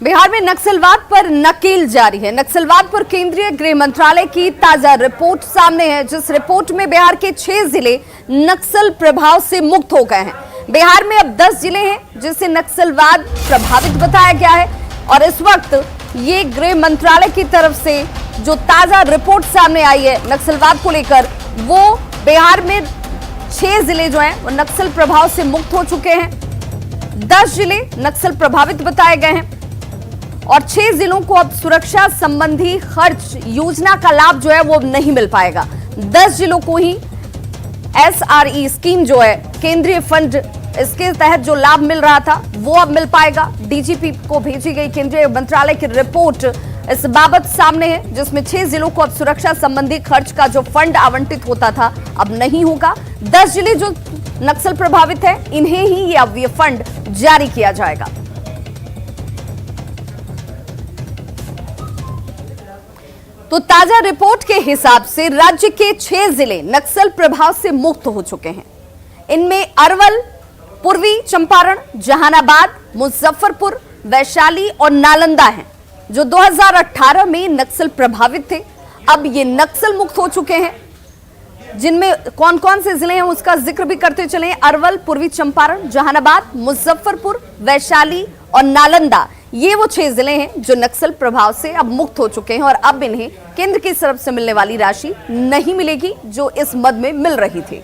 बिहार में नक्सलवाद पर नकेल जारी है। नक्सलवाद पर केंद्रीय गृह मंत्रालय की ताजा रिपोर्ट सामने है, जिस रिपोर्ट में बिहार के 6 जिले नक्सल प्रभाव से मुक्त हो गए हैं। बिहार में अब 10 जिले हैं जिसे नक्सलवाद प्रभावित बताया गया है और इस वक्त ये गृह मंत्रालय की तरफ से जो ताजा रिपोर्ट सामने आई है नक्सलवाद को लेकर, वो बिहार में 6 जिले जो हैं वो नक्सल प्रभाव से मुक्त हो चुके हैं। 10 जिले नक्सल प्रभावित बताए गए हैं और 6 जिलों को अब सुरक्षा संबंधी खर्च योजना का लाभ जो है वो नहीं मिल पाएगा। 10 जिलों को ही SRE स्कीम जो है केंद्रीय फंड, इसके तहत जो लाभ मिल रहा था वो अब मिल पाएगा। DGP को भेजी गई केंद्रीय मंत्रालय की रिपोर्ट इस बाबत सामने है, जिसमें 6 जिलों को अब सुरक्षा संबंधी खर्च का जो फंड आवंटित होता था अब नहीं होगा। 10 जिले जो नक्सल प्रभावित है इन्हें ही ये फंड जारी किया जाएगा। तो ताजा रिपोर्ट के हिसाब से राज्य के 6 जिले नक्सल प्रभाव से मुक्त हो चुके हैं। इनमें अरवल, पूर्वी चंपारण, जहानाबाद, मुजफ्फरपुर, वैशाली और नालंदा हैं, जो 2018 में नक्सल प्रभावित थे। अब ये नक्सल मुक्त हो चुके हैं। जिनमें कौन कौन से जिले हैं उसका जिक्र भी करते चले। अरवल, पूर्वी चंपारण, जहानाबाद, मुजफ्फरपुर, वैशाली और नालंदा, ये वो 6 जिले हैं जो नक्सल प्रभाव से अब मुक्त हो चुके हैं और अब इन्हें केंद्र की तरफ से मिलने वाली राशि नहीं मिलेगी जो इस मद में मिल रही थी।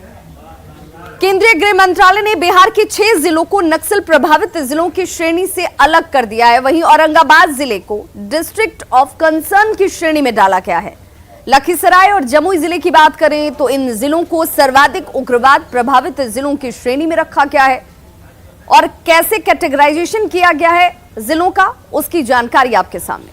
केंद्रीय गृह मंत्रालय ने बिहार के 6 जिलों को नक्सल प्रभावित जिलों की श्रेणी से अलग कर दिया है। वहीं औरंगाबाद जिले को डिस्ट्रिक्ट ऑफ कंसर्न की श्रेणी में डाला गया है। लखीसराय और जमुई जिले की बात करें तो इन जिलों को सर्वाधिक उग्रवाद प्रभावित जिलों की श्रेणी में रखा गया है और कैसे कैटेगराइजेशन किया गया है जिलों का, उसकी जानकारी आपके सामने।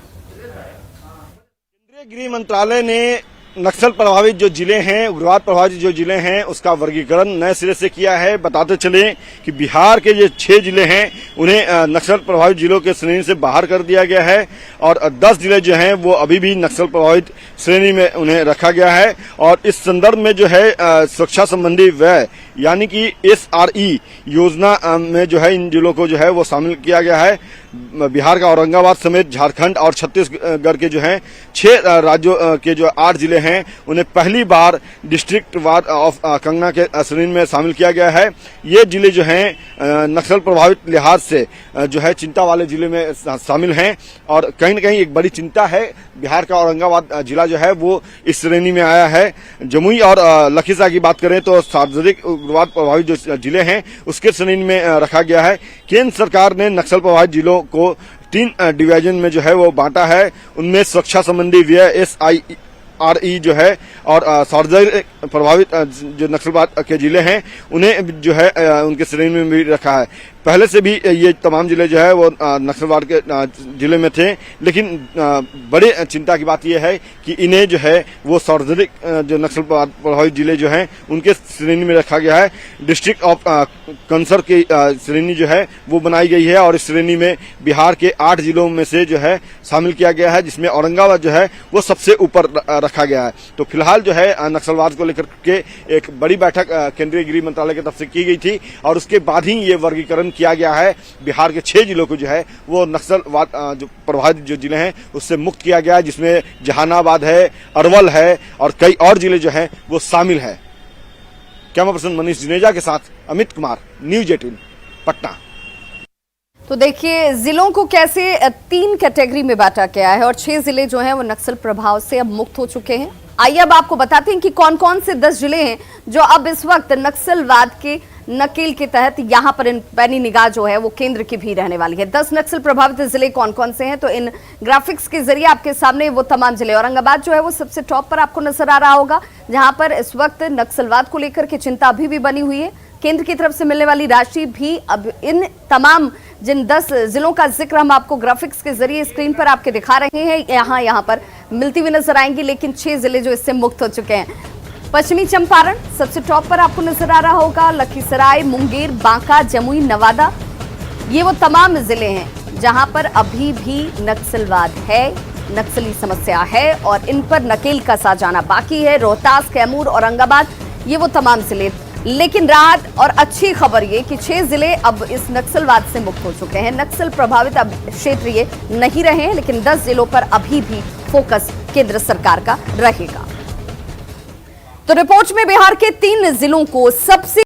केंद्रीय गृह मंत्रालय ने नक्सल प्रभावित जो जिले हैं, उग्रवाद प्रभावित जो जिले हैं, उसका वर्गीकरण नए सिरे से किया है। बताते चले कि बिहार के जो 6 जिले हैं उन्हें नक्सल प्रभावित जिलों के श्रेणी से बाहर कर दिया गया है और 10 जिले जो हैं वो अभी भी नक्सल प्रभावित श्रेणी में उन्हें रखा गया है। और इस संदर्भ में जो है सुरक्षा संबंधी व्यय यानी कि SRE योजना में जो है इन जिलों को जो है वो शामिल किया गया है। बिहार का औरंगाबाद समेत झारखंड और छत्तीसगढ़ के जो हैं 6 राज्यों के जो 8 जिले हैं उन्हें पहली बार डिस्ट्रिक्ट वार ऑफ कंगना के श्रेणी में शामिल किया गया है। ये जिले जो हैं नक्सल प्रभावित लिहाज से जो है चिंता वाले जिले में शामिल हैं और कहीं न कहीं एक बड़ी चिंता है। बिहार का औरंगाबाद जिला जो है वो इस श्रेणी में आया है। जमुई और लखीसराय की बात करें तो सार्वजनिक उग्रवाद प्रभावित जो जिले हैं उसके श्रेणी में रखा गया है। केंद्र सरकार ने नक्सल प्रभावित जिलों को 3 डिवीजन में जो है वो बांटा है। उनमें सुरक्षा संबंधी व्यय SRE जो है और सार्वजनिक प्रभावित जो नक्सलवाद के जिले हैं उन्हें जो है उनके श्रेणी में भी रखा है। पहले से भी ये तमाम जिले जो है वो नक्सलवाद के जिले में थे, लेकिन बड़े चिंता की बात यह है कि इन्हें जो है वो सार्वजनिक जो नक्सल प्रभावित जिले जो हैं उनके श्रेणी में रखा गया है। डिस्ट्रिक्ट ऑफ कंसर्न की श्रेणी जो है वो बनाई गई है और इस श्रेणी में बिहार के 8 जिलों में से जो है शामिल किया गया है, जिसमें औरंगाबाद जो है वो सबसे ऊपर रखा गया है। तो फिलहाल जो है नक्सलवाद को लेकर के एक बड़ी बैठक केंद्रीय गृह मंत्रालय की तरफ से की गई थी और उसके बाद ही ये वर्गीकरण किया गया है। बिहार के 6 जिलों को जो है वो नक्सलवाद जो प्रभावित जो जिले हैं उससे मुक्त किया गया है, जिसमें जहानाबाद है, अरवल है और कई और जिले जो हैं वो शामिल है। कैमरा पर्सन मनीष जुनेजा के साथ अमित कुमार, न्यूज 18 पटना। तो देखिए जिलों को कैसे 3 कैटेगरी में बांटा गया है और 6 जिले जो हैं वो नक्सल प्रभाव से अब मुक्त हो चुके हैं। आइए अब आपको बताते हैं कि कौन कौन से 10 जिले हैं जो अब इस वक्त नक्सलवाद के नकेल के तहत यहाँ पर इन पैनी निगाह जो है वो केंद्र की भी रहने वाली है। 10 नक्सल प्रभावित जिले कौन कौन से हैं, तो इन ग्राफिक्स के जरिए आपके सामने वो तमाम जिले। औरंगाबाद जो है वो सबसे टॉप पर आपको नजर आ रहा होगा, जहां पर इस वक्त नक्सलवाद को लेकर के चिंता अभी भी बनी हुई है। केंद्र की तरफ से मिलने वाली राशि भी अब इन तमाम जिन 10 जिलों का जिक्र हम आपको ग्राफिक्स के जरिए स्क्रीन पर आपके दिखा रहे हैं यहाँ पर मिलती हुई नजर आएंगी, लेकिन 6 जिले जो इससे मुक्त हो चुके हैं। पश्चिमी चंपारण सबसे टॉप पर आपको नजर आ रहा होगा, लखीसराय, मुंगेर, बांका, जमुई, नवादा, ये वो तमाम जिले हैं जहां पर अभी भी नक्सलवाद है, नक्सली समस्या है और इन पर नकेल कसा जाना बाकी है। रोहतास, कैमूर, औरंगाबाद, ये वो तमाम जिले लेकिन राहत और अच्छी खबर ये कि 6 जिले अब इस नक्सलवाद से मुक्त हो चुके हैं। नक्सल प्रभावित अब क्षेत्र ये नहीं रहे हैं, लेकिन 10 जिलों पर अभी भी फोकस केंद्र सरकार का रहेगा। तो रिपोर्ट में बिहार के 3 जिलों को सबसे